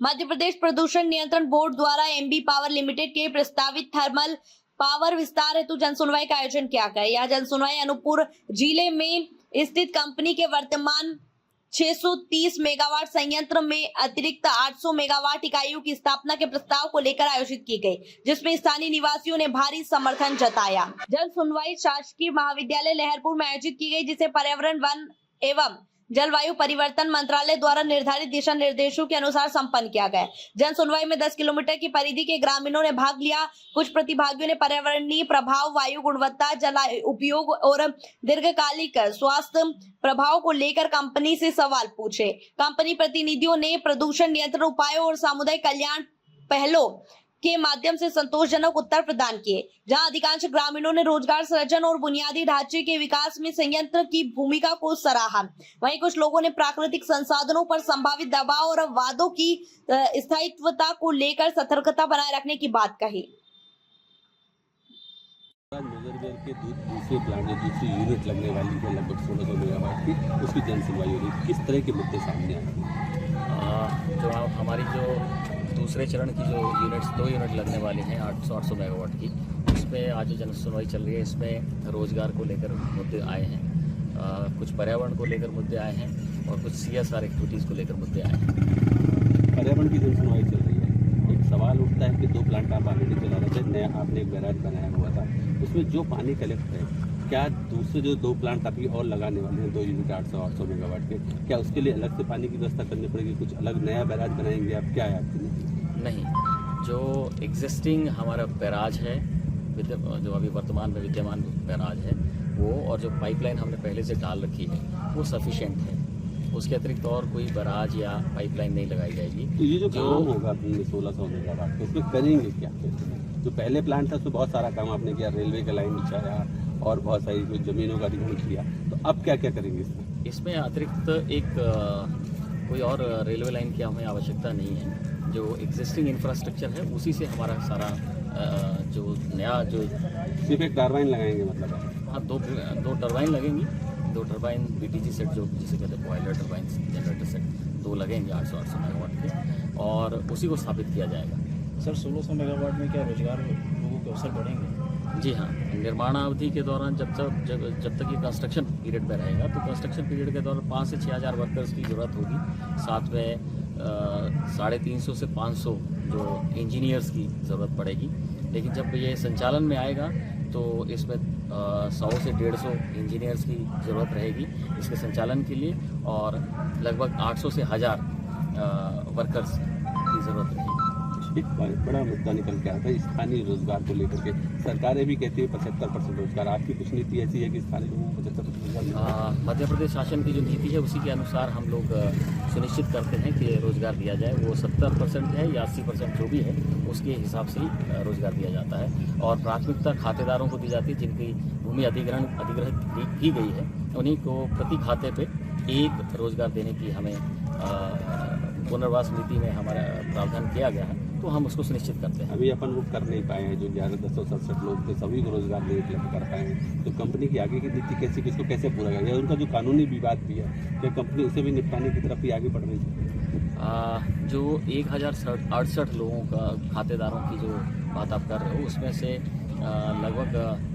मध्य प्रदेश प्रदूषण नियंत्रण बोर्ड द्वारा एमबी पावर लिमिटेड के प्रस्तावित थर्मल पावर विस्तार हेतु जन सुनवाई का आयोजन किया गया। यह जन सुनवाई अनूपपुर जिले में स्थित कंपनी के वर्तमान 630 मेगावाट संयंत्र में अतिरिक्त 800 मेगावाट इकाइयों की स्थापना के प्रस्ताव को लेकर आयोजित की गई, जिसमें स्थानीय निवासियों ने भारी समर्थन जताया। जन सुनवाई शासकीय महाविद्यालय लहरपुर में आयोजित की गई, जिसे पर्यावरण, वन एवं जलवायु परिवर्तन मंत्रालय द्वारा निर्धारित दिशा निर्देशों के अनुसार संपन्न किया गया। जन सुनवाई में 10 किलोमीटर की परिधि के ग्रामीणों ने भाग लिया। कुछ प्रतिभागियों ने पर्यावरणीय प्रभाव, वायु गुणवत्ता, जल उपयोग और दीर्घकालिक स्वास्थ्य प्रभाव को लेकर कंपनी से सवाल पूछे। कंपनी प्रतिनिधियों ने प्रदूषण नियंत्रण उपायों और सामुदायिक कल्याण पहलों के माध्यम से संतोषजनक उत्तर प्रदान किए। जहां अधिकांश ग्रामीणों ने रोजगार सृजन और बुनियादी ढांचे के विकास में संयंत्र की भूमिका को सराहा, वहीं कुछ लोगों ने प्राकृतिक संसाधनों पर संभावित दबाव और वादों की स्थायित्वता को लेकर सतर्कता बनाए रखने की बात कही। मुजरगढ़ के दूसरे प्लांट जो दूसरी यूनिट लगने वाली है लगभग 1600 मेगावाट की, उसकी जन सुनवाई हो रही, किस तरह के मुद्दे सामने आए? जो हमारी जो दूसरे चरण की जो यूनिट्स 2 यूनिट लगने वाली हैं 800 मेगावाट की, उस पर आज जन सुनवाई चल रही है। इसमें रोजगार को लेकर मुद्दे आए हैं, कुछ पर्यावरण को लेकर मुद्दे आए हैं और कुछ CSR एक्टिविटीज़ को लेकर मुद्दे आए हैं। पर्यावरण की जन सुनवाई चल रही है, एक सवाल उठता है कि 2 प्लांट आप ऑलरेडी चला रहे थे, नया आपने एक बैराज बनाया हुआ था, उसमें जो पानी कलेक्ट है, क्या दूसरे जो 2 प्लांट अभी और लगाने वाले हैं 2 यूनिट 800 मेगावाट के, क्या उसके लिए अलग से पानी की व्यवस्था करनी पड़ेगी? कुछ अलग नया बैराज बनाएंगे आप? क्या है आपकी? नहीं, जो एग्जिस्टिंग हमारा बैराज है, जो अभी वर्तमान में विद्यमान बैराज है वो, और जो पाइपलाइन हमने पहले से डाल रखी है वो सफिशिएंट है। उसके अतिरिक्त और कोई बैराज या पाइपलाइन नहीं लगाई जाएगी। तो ये जो काम होगा अपने 1600 मेगावाट तो उसमें करेंगे क्या? जो पहले प्लांट था उसमें बहुत सारा काम आपने किया, रेलवे का लाइन बिछाया और बहुत सारी जमीनों का अधिग्रहण किया, तो अब क्या क्या करेंगे इसमें? इसमें अतिरिक्त एक कोई और रेलवे लाइन की हमें आवश्यकता नहीं है। जो एग्जिस्टिंग इंफ्रास्ट्रक्चर है उसी से हमारा सारा जो नया जो सिर्फ एक टरबाइन लगाएंगे मतलब? हाँ, दो टरबाइन लगेंगी, 2 टरबाइन BTG सेट जो जिसे कहते हैं बॉयलर टरबाइन जनरेटर सेट, 2 लगेंगे 800 मेगावाट के, और उसी को स्थापित किया जाएगा। सर 1600 मेगावाट में क्या रोजगार लोगों के अवसर बढ़ेंगे? जी हाँ, निर्माणावधि के दौरान जब तक ये कंस्ट्रक्शन पीरियड में रहेगा, तो कंस्ट्रक्शन पीरियड के दौरान 5 से 6000 वर्कर्स की ज़रूरत होगी। साथ में 350 से 500 जो इंजीनियर्स की ज़रूरत पड़ेगी। लेकिन जब ये संचालन में आएगा तो इसमें 100 से 150 इंजीनियर्स की ज़रूरत रहेगी इसके संचालन के लिए, और लगभग 800 से 1000 वर्कर्स की ज़रूरत रहेगी। एक बड़ा मुद्दा निकल के आता है स्थानीय रोजगार को लेकर के। सरकारें भी कहती है 75% रोजगार, आपकी कुछ नीति ऐसी है कि स्थानीय लोगों को 75% रोजगार? मध्य प्रदेश शासन की जो नीति है उसी के अनुसार हम लोग सुनिश्चित करते हैं कि रोजगार दिया जाए। वो 70% है या 80% जो भी है उसके हिसाब से ही रोजगार दिया जाता है, और प्राथमिकता खातेदारों को दी जाती है जिनकी भूमि अधिग्रहित की गई है, उन्हीं को प्रति खाते पे 1 रोजगार देने की हमें पुनर्वास नीति में हमारा प्रावधान किया गया है, तो हम उसको सुनिश्चित करते हैं। अभी अपन वो कर नहीं पाए हैं, जो 11,267 लोग थे सभी को रोजगार नहीं उपलब्ध कर पाए हैं, तो कंपनी की आगे की नीति कैसी, किसको कैसे पूरा करेगा? उनका जो कानूनी विवाद भी है, क्या कंपनी उसे भी निपटाने की तरफ ही आगे बढ़ रही है? जो 1068 लोगों का खातेदारों की जो बात आप कर रहे हो, उसमें से लगभग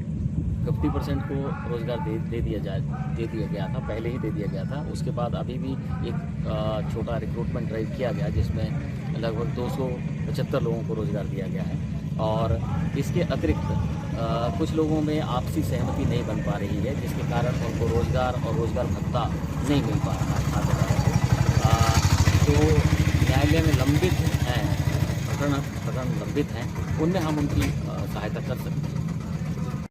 50% को रोज़गार दे दिया गया था, पहले ही दे दिया गया था। उसके बाद अभी भी एक छोटा रिक्रूटमेंट ड्राइव किया गया जिसमें लगभग 275 लोगों को रोज़गार दिया गया है, और इसके अतिरिक्त कुछ लोगों में आपसी सहमति नहीं बन पा रही है, जिसके कारण उनको रोज़गार और रोज़गार भत्ता नहीं मिल पा रहा है खातेदारों को। तो न्यायालय में लंबित हैं प्रकरण लंबित हैं, उनमें हम उनकी सहायता कर सकते हैं।